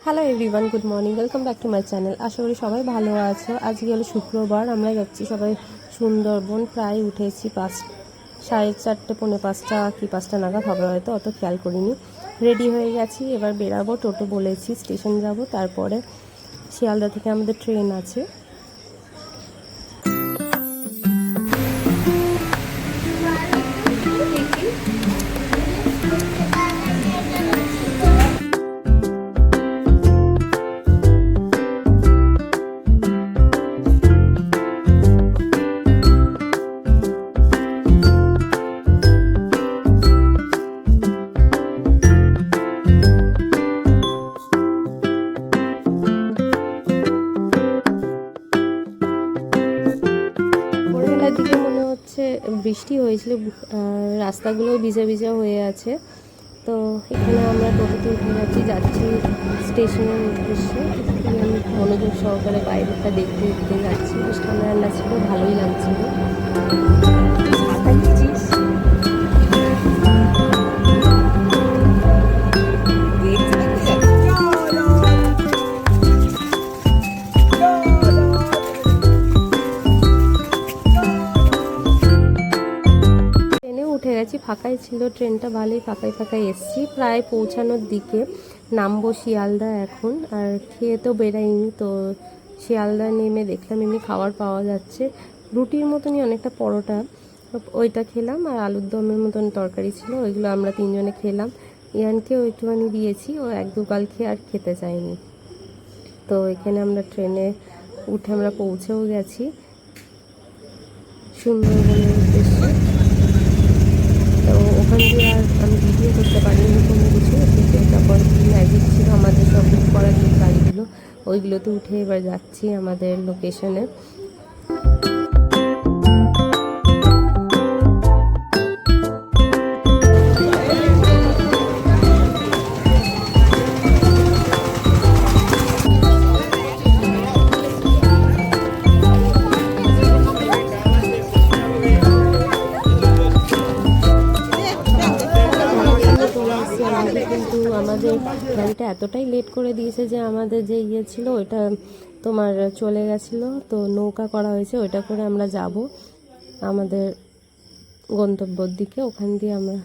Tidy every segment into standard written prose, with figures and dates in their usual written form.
Hello everyone, good morning, welcome back to my channel. আশা করি সবাই ভালো আছো। আজকে হলো শুক্রবার, আমরা যাচ্ছি সবাই সুন্দরবন। প্রায় উঠেছি 4:30 পৌনে 5টা কি 5টা নাগাদ হবে হয়তো, অত খেয়াল করিনি। রেডি হয়ে গেছি, এবার বেরাবো। টোটো বলেছি, স্টেশন যাব, তারপরে শিয়ালদা থেকে আমাদের ট্রেন আছে। দিকে মনে হচ্ছে বৃষ্টি হয়েছিল, রাস্তাগুলো ভিজা ভিজা হয়ে আছে। তো এখানে আমরা টোটোতে উঠে যাচ্ছি স্টেশনের উদ্দেশ্যে। আমি মনোযোগ সহকারে বাইরেটা দেখতে দেখতে যাচ্ছি। বেশ ঠান্ডা ঠান্ডা ছিল, ভালোই লাগছিল। উঠে গেছি, ফাঁকাই ছিল ট্রেনটা, ভালোই ফাঁকাই এসছি। প্রায় পৌঁছানোর দিকে, নামবো শিয়ালদা এখন। আর খেয়ে তো বেরাইনি, তো শিয়ালদা নেমে দেখলাম এমনি খাবার পাওয়া যাচ্ছে, রুটির মতনই অনেকটা পরোটা, ওইটা খেলাম। আর আলুর দমের মতন তরকারি ছিল, ওইগুলো আমরা তিনজনে খেলাম। ইয়ানকেও একটুখানি দিয়েছি, ও এক দুগাল খেয়ে আর খেতে চায়নি। তো এখানে আমরা ট্রেনে উঠে আমরা পৌঁছেও গেছি সুন্দরবনের উদ্দেশ্যে। তো ওখান দিয়ে আর আমি ভিডিও করতে পারিনি কোনো কিছু। তারপর ম্যাজিক ছিল আমাদের সব বুক করা যে গাড়িগুলো, ওইগুলোতে উঠে এবার যাচ্ছি আমাদের লোকেশনে। কিন্তু আমাদের গাড়িটা এতটাই লেট করে দিয়েছে যে আমাদের যে ইয়ে ছিল ওইটা তোমার চলে গেছিলো। তো নৌকা করা হয়েছে, ওইটা করে আমরা যাব আমাদের গন্তব্যর দিকে। ওখান দিয়ে আমরা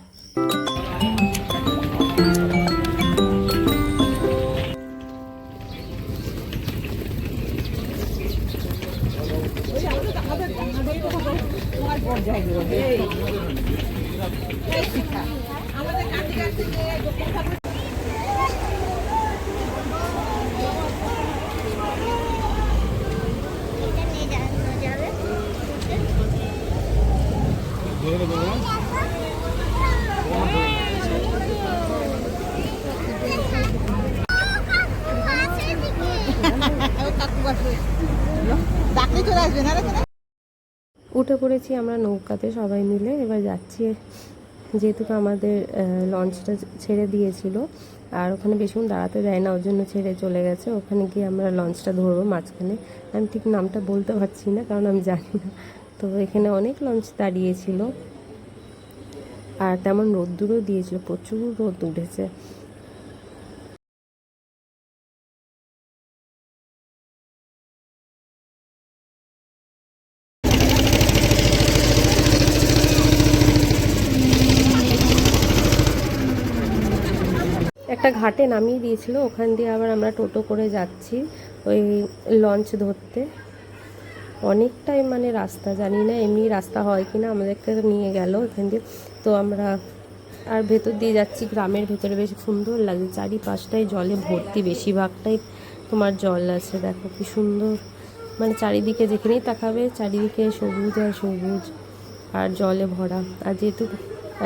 উঠে পড়েছি আমরা নৌকাতে সবাই মিলে। এবার যাচ্ছি, যেহেতু আমাদের লঞ্চটা ছেড়ে দিয়েছিল আর ওখানে বেশিক্ষণ দাঁড়াতে দেয় না, ওর জন্য ছেড়ে চলে গেছে। ওখানে গিয়ে আমরা লঞ্চটা ধরবো মাঝখানে। আমি ঠিক নামটা বলতে পারছি না, কারণ আমি জানি না। তো এখানে অনেক লঞ্চ দাঁড়িয়েছিল, আর তেমন রোদ্দুরও দিয়েছিল, প্রচুর রোদ উঠেছে। একটা ঘাটে নামিয়ে দিয়েছিল, ওখান দিয়ে আবার আমরা টোটো করে যাচ্ছি ওই লঞ্চ ধরতে। অনেকটাই মানে রাস্তা, জানি না এমনি রাস্তা হয় কি না, আমাদেরকে নিয়ে গেল এখান দিয়ে। তো আমরা আর ভেতর দিয়ে যাচ্ছি, গ্রামের ভেতরে বেশ সুন্দর লাগছে। চারিপাশটাই জলে ভর্তি, বেশিরভাগটাই তোমার জল আছে। দেখো কি সুন্দর, মানে চারিদিকে যেখানেই তাকাবে চারিদিকে সবুজ আর সবুজ আর জলে ভরা। আর যেহেতু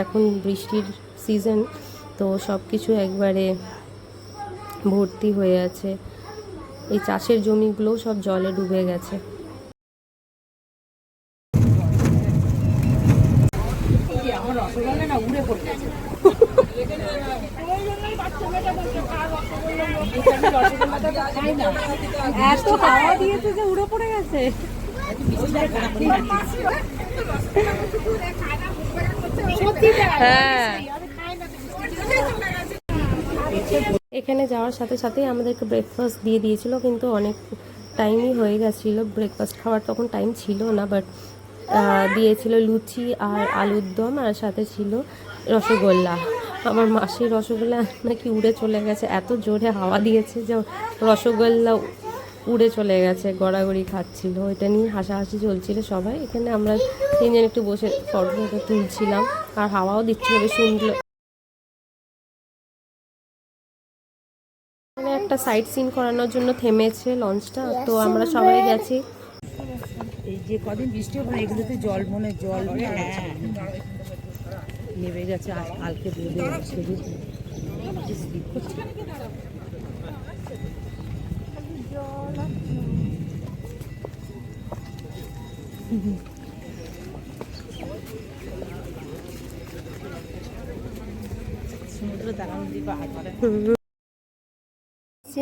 এখন বৃষ্টির সিজন, তো সব কিছু একবারে ভর্তি হয়ে আছে। এই চাষের জমিগুলোও সব জলে ডুবে গেছে। এত হাওয়া দিয়েছে যে উড়ে পড়ে গেছে। হ্যাঁ, এখানে যাওয়ার সাথে সাথেই আমাদেরকে ব্রেকফাস্ট দিয়ে দিয়েছিল, কিন্তু অনেক টাইমই হয়ে গেছিলো, ব্রেকফাস্ট খাওয়ার তখন টাইম ছিল না। বাট দিয়েছিল লুচি আর আলুর দম, আর সাথে ছিল রসগোল্লা। আমার মাসির রসগোল্লা নাকি উড়ে চলে গেছে, এত জোরে হাওয়া দিয়েছে যে রসগোল্লা উড়ে চলে গেছে, গড়াগড়ি খাচ্ছিল। এটা নিয়ে হাসাহাসি চলছিল সবাই। এখানে আমরা তিনজন একটু বসে ফটো তুলছিলাম, আর হাওয়াও দিচ্ছিল বেশ সুন্দর। এখানে একটা সাইট সিন করানোর জন্য থেমেছে লঞ্চটা, তো আমরা সবাই গেছি। এই যে কদিন বৃষ্টি হবে এগুলোতে জল মনে জল নেমে গেছে, কালকে রোদে স্লিপ করছে। সমুদ্র দাঁড়ানো দিবা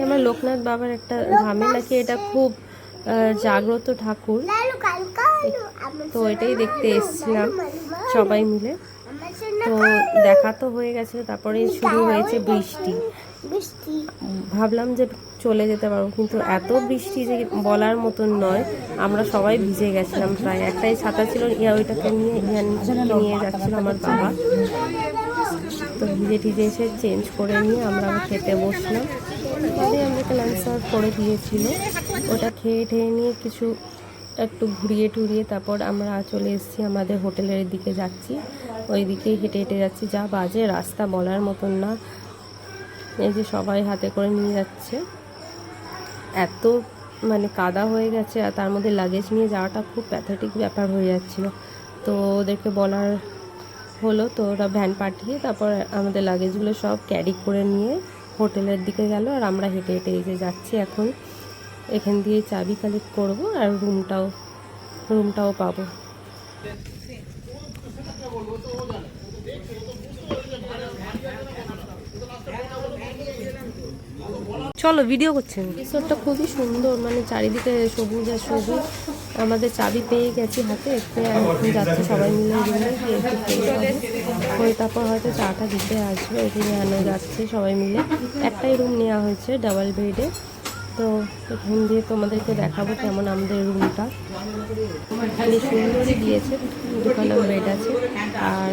আমরা লোকনাথ বাবার একটা ধামে, নাকি এটা খুব জাগ্রত ঠাকুর, তো এটাই দেখতে এসেছিলাম সবাই মিলে। তো দেখা তো হয়ে গেছে, তারপরে শুরু হয়েছে বৃষ্টি। ভাবলাম যে চলে যেতে পারবো, কিন্তু এত বৃষ্টি যে বলার মতন নয়। আমরা সবাই ভিজে গেছিলাম, প্রায় একটাই ছাতা ছিল, ওইটাকে নিয়ে যাচ্ছিল আমার বাবা। তো ভিজে টিজে এসে চেঞ্জ করে নিয়ে আমরা খেতে বসলাম। তাহলে আমাকে লাঞ্চ সার্ভ করে দিয়েছিল, ওটা খেয়ে ঠেয়ে নিয়ে কিছু একটু ঘুরিয়ে টুরিয়ে তারপর আমরা চলে এসেছি আমাদের হোটেলের দিকে যাচ্ছি। ওই দিকেই হেঁটে হেঁটে যাচ্ছি, যা বাজে রাস্তা বলার মতন না। এই যে সবাই হাতে করে নিয়ে যাচ্ছে, এত মানে কাদা হয়ে গেছে, আর তার মধ্যে লাগেজ নিয়ে যাওয়াটা খুব প্যাথেটিক ব্যাপার হয়ে যাচ্ছিলো। তো ওদেরকে বলার হলো, তো ওরা ভ্যান পাঠিয়ে তারপর আমাদের লাগেজগুলো সব ক্যারি করে নিয়ে হোটেলের দিকে গেল। আর আমরা হেঁটে হেঁটে এই যে যাচ্ছি এখন, এখান দিয়ে চাবি কালেক্ট করবো আর রুমটাও পাবো। চলো ভিডিও করছেন। রিসোর্টটা খুবই সুন্দর, মানে চারিদিকে সবুজ আর সবুজ। আমাদের চাবি পেয়ে গেছি হাতে, এখন যাচ্ছি সবাই মিলে রুমে গিয়ে একটু হয়ে তারপর হয়তো চাটা দিতে আসবে। এটি নেওয়ানো যাচ্ছে সবাই মিলে, একটাই রুম নেওয়া হয়েছে ডাবল বেডে। তো এখান দিয়ে তোমাদেরকে দেখাবো কেমন আমাদের রুমটা, মানে সুন্দরই দিয়েছে, দুখানা বেড আছে। আর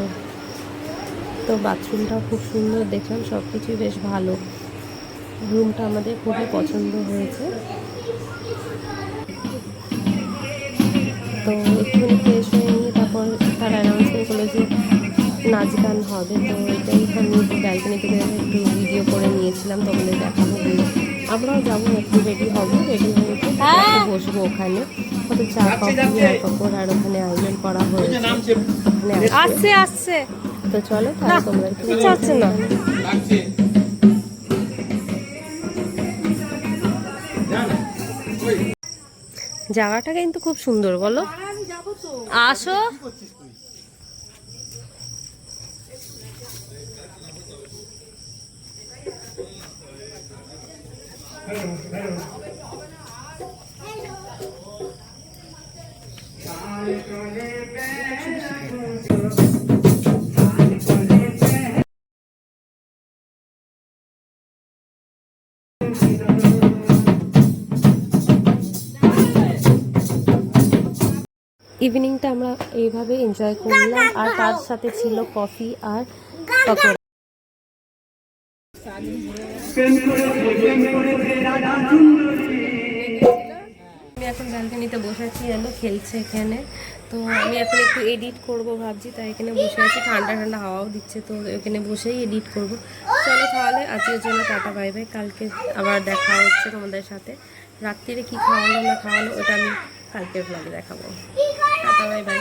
তো বাথরুমটাও খুব সুন্দর দেখলাম, সব কিছুই বেশ ভালো। রুমটা আমাদের খুবই পছন্দ হয়েছে। তো একটুখানি ফ্রেশ হয়ে নিয়ে তারপর তার অ্যানাউন্সমেন্ট করলো যে নাচ গান হবে। তো এটাই আমি ব্যালকনি থেকে একটু ভিডিও করে নিয়েছিলাম, তোমাদের দেখাবো বলে। আমরাও যাবো, একটু রেডি হবো, রেডি হয়ে বসবো ওখানে। হয়তো চা কফি আর পাপড় আর ওখানে আয়োজন করা হয়েছে, ওখানে আসছে। তো চলো তাহলে তোমরা হচ্ছে না। জায়গাটা কিন্তু খুব সুন্দর, বলো আসো। ইভিনিংটা আমরা এইভাবে এনজয় করলাম, আর তার সাথে ছিল কফি আর পকোড়া। আমি এখন ব্যালকনিতে বসে আছি, খেলছে এখানে। তো আমি এখন একটু এডিট করব ভাবছি, তাই এখানে বসে আছি, ঠান্ডা ঠান্ডা হাওয়াও দিচ্ছে, তো এখানে বসেই এডিট করব। চলো তাহলে আজকের জন্য টাটা বাই বাই, কালকে আবার দেখা হচ্ছে তোমাদের সাথে। রাত্রিরে কি খাওয়ালো না খাওয়ালো ওটা আমি কালকের ব্লগে দেখাবো। Tata bye bye.